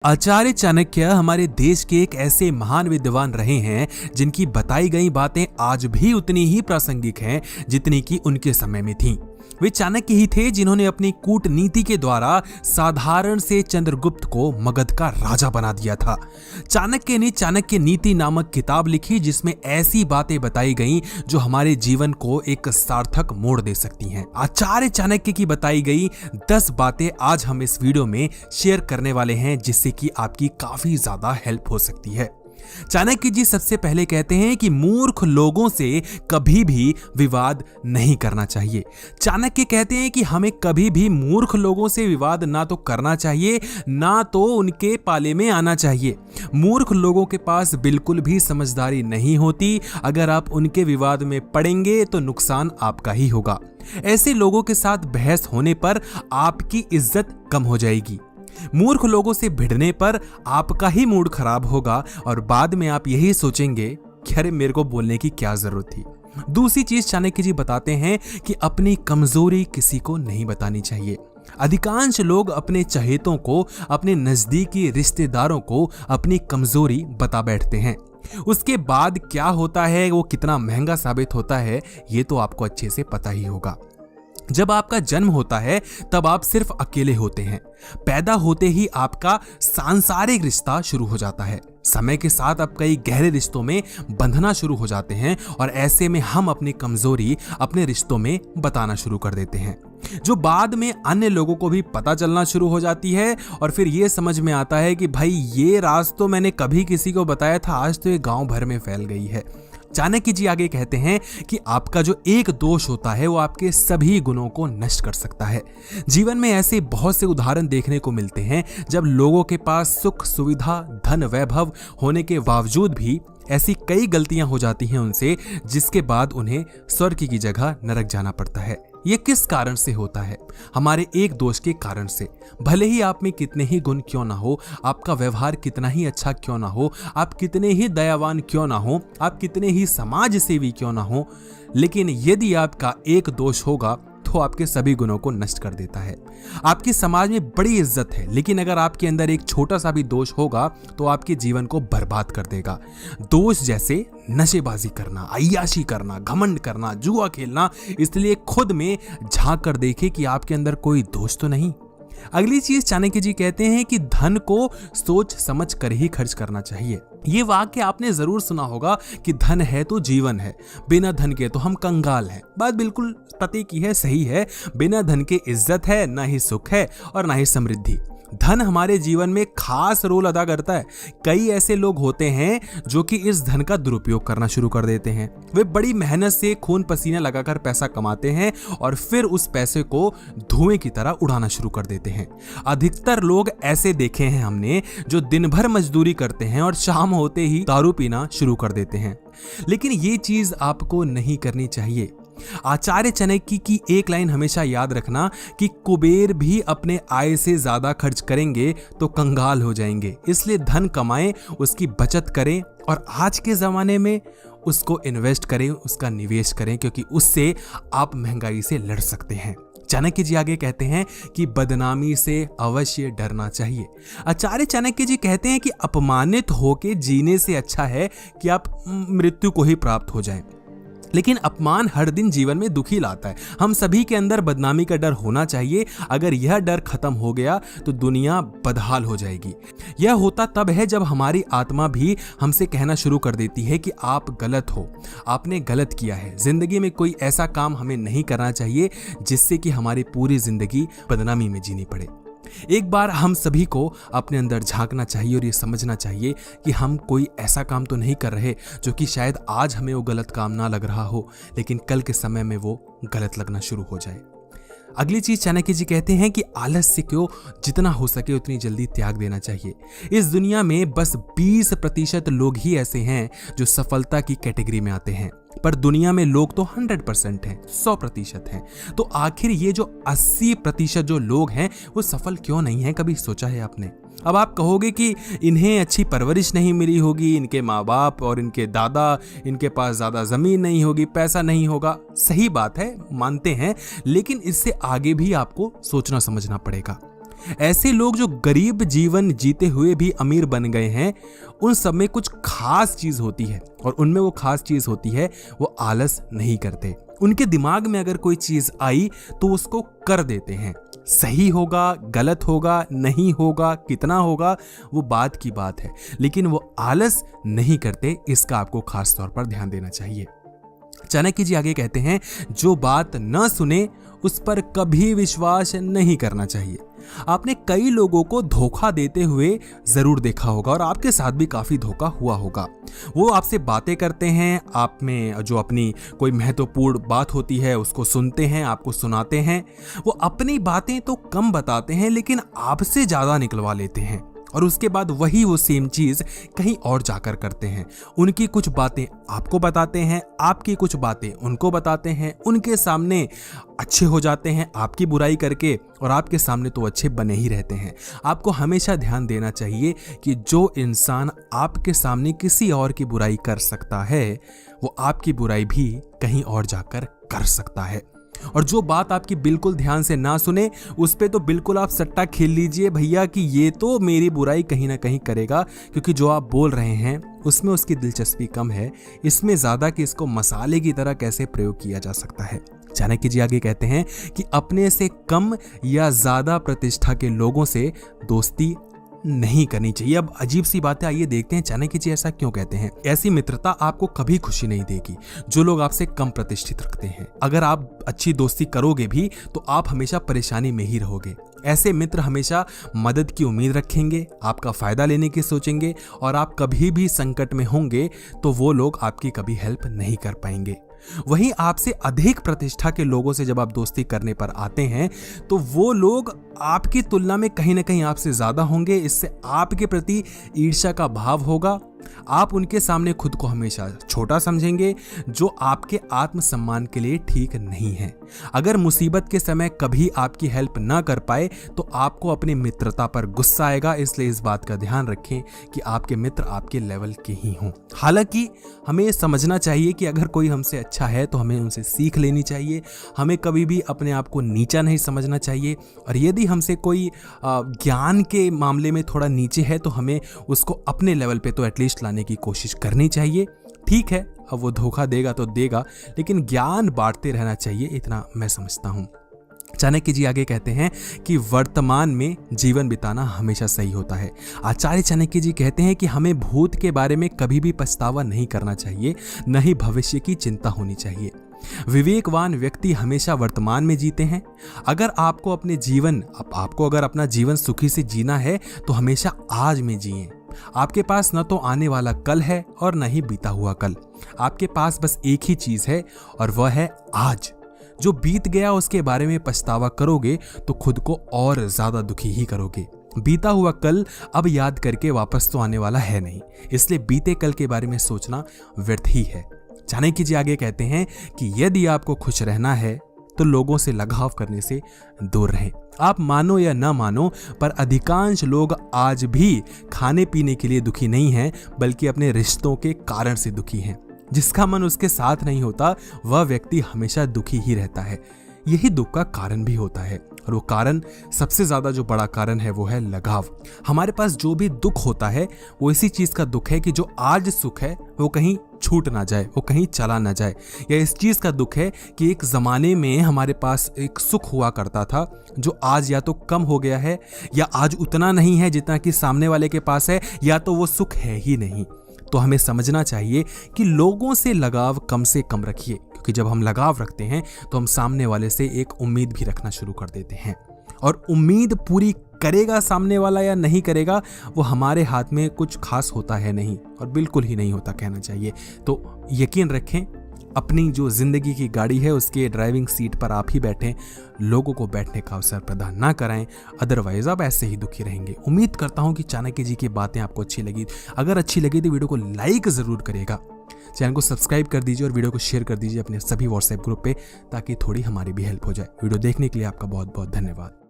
आचार्य चाणक्य हमारे देश के एक ऐसे महान विद्वान रहे हैं जिनकी बताई गई बातें आज भी उतनी ही प्रासंगिक हैं जितनी कि उनके समय में थीं। वे चाणक्य ही थे जिन्होंने अपनी कूटनीति के द्वारा साधारण से चंद्रगुप्त को मगध का राजा बना दिया था। चाणक्य ने चाणक्य नीति नामक किताब लिखी जिसमें ऐसी बातें बताई गईं जो हमारे जीवन को एक सार्थक मोड़ दे सकती हैं। आचार्य चाणक्य की बताई गई 10 बातें आज हम इस वीडियो में शेयर करने वाले हैं जिससे कि आपकी काफी ज्यादा हेल्प हो सकती है। चाणक्य जी सबसे पहले कहते हैं कि मूर्ख लोगों से कभी भी विवाद नहीं करना चाहिए। चाणक्य कहते हैं कि हमें कभी भी मूर्ख लोगों से विवाद ना तो करना चाहिए ना तो उनके पाले में आना चाहिए। मूर्ख लोगों के पास बिल्कुल भी समझदारी नहीं होती। अगर आप उनके विवाद में पड़ेंगे तो नुकसान आपका ही होगा। ऐसे लोगों के साथ बहस होने पर आपकी इज्जत कम हो जाएगी। मूर्ख लोगों से भिड़ने पर आपका ही मूड खराब होगा और बाद में आप यही सोचेंगे कि अरे मेरे को बोलने की क्या जरूरत थी। दूसरी चीज चाणक्य जी बताते हैं कि अपनी कमजोरी किसी को नहीं बतानी चाहिए। अधिकांश लोग अपने चहेतों को, अपने नजदीकी रिश्तेदारों को अपनी कमजोरी बता बैठते हैं। उसके बाद क्या होता है, वो कितना महंगा साबित होता है, ये तो आपको अच्छे से पता ही होगा। जब आपका जन्म होता है तब आप सिर्फ अकेले होते हैं। पैदा होते ही आपका सांसारिक रिश्ता शुरू हो जाता है। समय के साथ आप कई गहरे रिश्तों में बंधना शुरू हो जाते हैं और ऐसे में हम अपनी कमजोरी अपने रिश्तों में बताना शुरू कर देते हैं, जो बाद में अन्य लोगों को भी पता चलना शुरू हो जाती है। और फिर ये समझ में आता है कि भाई ये राज तो मैंने कभी किसी को बताया था, आज तो ये गांव भर में फैल गई है। चाणक्य जी आगे कहते हैं कि आपका जो एक दोष होता है वो आपके सभी गुणों को नष्ट कर सकता है। जीवन में ऐसे बहुत से उदाहरण देखने को मिलते हैं जब लोगों के पास सुख, सुविधा, धन, वैभव होने के बावजूद भी ऐसी कई गलतियां हो जाती हैं उनसे, जिसके बाद उन्हें स्वर्ग की जगह नरक जाना पड़ता है। ये किस कारण से होता है? हमारे एक दोष के कारण से। भले ही आप में कितने ही गुण क्यों ना हो, आपका व्यवहार कितना ही अच्छा क्यों ना हो, आप कितने ही दयावान क्यों ना हो, आप कितने ही समाज सेवी क्यों ना हो, लेकिन यदि आपका एक दोष होगा तो आपके सभी गुणों को नष्ट कर देता है। आपकी समाज में बड़ी इज्जत है, लेकिन अगर आपके अंदर एक छोटा सा भी दोष होगा तो आपके जीवन को बर्बाद कर देगा। दोष जैसे नशेबाजी करना, अय्याशी करना, घमंड करना, जुआ खेलना। इसलिए खुद में झांक कर देखें कि आपके अंदर कोई दोष तो नहीं। अगली चीज चाणक्य जी कहते हैं कि धन को सोच समझ कर ही खर्च करना चाहिए। ये वाक्य आपने जरूर सुना होगा कि धन है तो जीवन है, बिना धन के तो हम कंगाल हैं। बात बिल्कुल पते की है, सही है। बिना धन के इज्जत है, ना ही सुख है और ना ही समृद्धि। धन हमारे जीवन में खास रोल अदा करता है। कई ऐसे लोग होते हैं जो कि इस धन का दुरुपयोग करना शुरू कर देते हैं। वे बड़ी मेहनत से खून पसीना लगाकर पैसा कमाते हैं और फिर उस पैसे को धुएं की तरह उड़ाना शुरू कर देते हैं। अधिकतर लोग ऐसे देखे हैं हमने जो दिन भर मजदूरी करते हैं और शाम होते ही दारू पीना शुरू कर देते हैं। लेकिन ये चीज आपको नहीं करनी चाहिए। आचार्य चाणक्य की एक लाइन हमेशा याद रखना कि कुबेर भी अपने आय से ज्यादा खर्च करेंगे तो कंगाल हो जाएंगे। इसलिए धन कमाएं, उसकी बचत करें और आज के जमाने में उसको इन्वेस्ट करें, उसका निवेश करें, क्योंकि उससे आप महंगाई से लड़ सकते हैं। चाणक्य जी आगे कहते हैं कि बदनामी से अवश्य डरना चाहिए। आचार्य चाणक्य जी कहते हैं कि अपमानित होकर जीने से अच्छा है कि आप मृत्यु को ही प्राप्त हो जाएं। लेकिन अपमान हर दिन जीवन में दुखी लाता है। हम सभी के अंदर बदनामी का डर होना चाहिए। अगर यह डर खत्म हो गया तो दुनिया बदहाल हो जाएगी। यह होता तब है जब हमारी आत्मा भी हमसे कहना शुरू कर देती है कि आप गलत हो, आपने गलत किया है। जिंदगी में कोई ऐसा काम हमें नहीं करना चाहिए जिससे कि हमारी पूरी जिंदगी बदनामी में जीनी पड़े। एक बार हम सभी को अपने अंदर झांकना चाहिए और ये समझना चाहिए कि हम कोई ऐसा काम तो नहीं कर रहे जो कि शायद आज हमें वो गलत काम ना लग रहा हो, लेकिन कल के समय में वो गलत लगना शुरू हो जाए। अगली चीज चाणक्य जी कहते हैं कि आलस्य को जितना हो सके उतनी जल्दी त्याग देना चाहिए। इस दुनिया में बस 20% लोग ही ऐसे हैं जो सफलता की कैटेगरी में आते हैं, पर दुनिया में लोग तो 100% हैं, 100% हैं। तो आखिर ये जो 80% जो लोग हैं वो सफल क्यों नहीं है? कभी सोचा है आपने? अब आप कहोगे कि इन्हें अच्छी परवरिश नहीं मिली होगी, इनके माँ बाप और इनके दादा, इनके पास ज़्यादा ज़मीन नहीं होगी, पैसा नहीं होगा। सही बात है, मानते हैं, लेकिन इससे आगे भी आपको सोचना समझना पड़ेगा। ऐसे लोग जो गरीब जीवन जीते हुए भी अमीर बन गए हैं, उन सब में कुछ खास चीज होती है, और उनमें वो खास चीज होती है वो आलस नहीं करते। उनके दिमाग में अगर कोई चीज आई तो उसको कर देते हैं। सही होगा, गलत होगा, नहीं होगा, कितना होगा, वो बात की बात है, लेकिन वो आलस नहीं करते। इसका आपको खास तौर पर ध्यान देना चाहिए। चाणक्य जी आगे कहते हैं, जो बात न सुने उस पर कभी विश्वास नहीं करना चाहिए। आपने कई लोगों को धोखा देते हुए जरूर देखा होगा, और आपके साथ भी काफी धोखा हुआ होगा। वो आपसे बातें करते हैं, आप में जो अपनी कोई महत्वपूर्ण बात होती है उसको सुनते हैं, आपको सुनाते हैं। वो अपनी बातें तो कम बताते हैं, लेकिन आपसे ज्यादा निकलवा लेते हैं, और उसके बाद वही वो सेम चीज कहीं और जाकर करते हैं। उनकी कुछ बातें आपको बताते हैं, आपकी कुछ बातें उनको बताते हैं। उनके सामने अच्छे हो जाते हैं आपकी बुराई करके, और आपके सामने तो अच्छे बने ही रहते हैं। आपको हमेशा ध्यान देना चाहिए कि जो इंसान आपके सामने किसी और की बुराई कर सकता है, वो आपकी बुराई भी कहीं और जाकर कर सकता है। और जो बात आपकी बिल्कुल ध्यान से ना सुने, उस पे तो बिल्कुल आप सट्टा खेल लीजिए भैया कि ये तो मेरी बुराई कहीं ना कहीं करेगा, क्योंकि जो आप बोल रहे हैं उसमें उसकी दिलचस्पी कम है, इसमें ज्यादा कि इसको मसाले की तरह कैसे प्रयोग किया जा सकता है। चाणक्य जी आगे कहते हैं कि अपने से कम या ज्यादा प्रतिष्ठा के लोगों से दोस्ती नहीं करनी चाहिए। अब अजीब सी बात है, आइए देखते हैं चाणक्य जी ऐसा क्यों कहते हैं। ऐसी मित्रता आपको कभी खुशी नहीं देगी जो लोग आपसे कम प्रतिष्ठित रखते हैं। अगर आप अच्छी दोस्ती करोगे भी तो आप हमेशा परेशानी में ही रहोगे। ऐसे मित्र हमेशा मदद की उम्मीद रखेंगे, आपका फायदा लेने की सोचेंगे, और आप कभी भी संकट में होंगे तो वो लोग आपकी कभी हेल्प नहीं कर पाएंगे। वहीं आपसे अधिक प्रतिष्ठा के लोगों से जब आप दोस्ती करने पर आते हैं तो वो लोग आपकी तुलना में कहीं ना कहीं आपसे ज्यादा होंगे। इससे आपके प्रति ईर्ष्या का भाव होगा। आप उनके सामने खुद को हमेशा छोटा समझेंगे, जो आपके आत्मसम्मान के लिए ठीक नहीं है। अगर मुसीबत के समय कभी आपकी हेल्प ना कर पाए तो आपको अपनी मित्रता पर गुस्सा आएगा। इसलिए इस बात का ध्यान रखें कि आपके मित्र आपके लेवल के ही हों। हालांकि हमें समझना चाहिए कि अगर कोई हमसे अच्छा है तो हमें उनसे सीख लेनी चाहिए। हमें कभी भी अपने आप को नीचा नहीं समझना चाहिए, और यदि हमसे कोई ज्ञान के मामले में थोड़ा नीचे है तो हमें उसको अपने लेवल पे तो एटलीस्ट लाने की कोशिश करनी चाहिए। ठीक है, अब वो धोखा देगा तो देगा, लेकिन ज्ञान बांटते रहना चाहिए, इतना मैं समझता हूं। चाणक्य जी आगे कहते हैं कि वर्तमान में जीवन बिताना हमेशा सही होता है। आचार्य चाणक्य जी कहते हैं कि हमें भूत के बारे में कभी भी पछतावा नहीं करना चाहिए, न ही भविष्य की चिंता होनी चाहिए। विवेकवान व्यक्ति हमेशा वर्तमान में जीते हैं। अगर आपको अगर अपना जीवन सुखी से जीना है तो हमेशा आज में जिएं। आपके पास न तो आने वाला कल है और न ही बीता हुआ कल। आपके पास बस एक ही चीज है, और वह है आज। जो बीत गया उसके बारे में पछतावा करोगे तो खुद को और ज्यादा दुखी ही करोगे। बीता हुआ कल अब याद करके वापस तो आने वाला है नहीं, इसलिए बीते कल के बारे में सोचना व्यर्थ ही है। चाणक्य जी आगे कहते हैं कि यदि आपको खुश रहना है तो लोगों से लगाव करने से दूर रहें। आप मानो या ना मानो, पर अधिकांश लोग आज भी खाने पीने के लिए दुखी नहीं हैं, बल्कि अपने रिश्तों के कारण से दुखी हैं। जिसका मन उसके साथ नहीं होता वह व्यक्ति हमेशा दुखी ही रहता है। यही दुख का कारण भी होता है, और वो कारण, सबसे ज्यादा जो बड़ा कारण है वो है लगाव। हमारे पास जो भी दुख होता है वो इसी चीज का दुख है कि जो आज सुख है वो कहीं छूट ना जाए, वो कहीं चला ना जाए। या इस चीज का दुख है कि एक जमाने में हमारे पास एक सुख हुआ करता था जो आज या तो कम हो गया है, या आज उतना नहीं है जितना कि सामने वाले के पास है, या तो वो सुख है ही नहीं। तो हमें समझना चाहिए कि लोगों से लगाव कम से कम रखिए, क्योंकि जब हम लगाव रखते हैं तो हम सामने वाले से एक उम्मीद भी रखना शुरू कर देते हैं, और उम्मीद पूरी करेगा सामने वाला या नहीं करेगा वो हमारे हाथ में कुछ खास होता है नहीं, और बिल्कुल ही नहीं होता कहना चाहिए। तो यकीन रखें, अपनी जो जिंदगी की गाड़ी है उसके ड्राइविंग सीट पर आप ही बैठें, लोगों को बैठने का अवसर प्रदान ना कराएं, अदरवाइज आप ऐसे ही दुखी रहेंगे। उम्मीद करता हूं कि चाणक्य जी की बातें आपको अच्छी लगी। अगर अच्छी लगी तो वीडियो को लाइक जरूर करेगा, चैनल को सब्सक्राइब कर दीजिए और वीडियो को शेयर कर दीजिए अपने सभी व्हाट्सएप ग्रुप पे, ताकि थोड़ी हमारी भी हेल्प हो जाए। वीडियो देखने के लिए आपका बहुत बहुत धन्यवाद।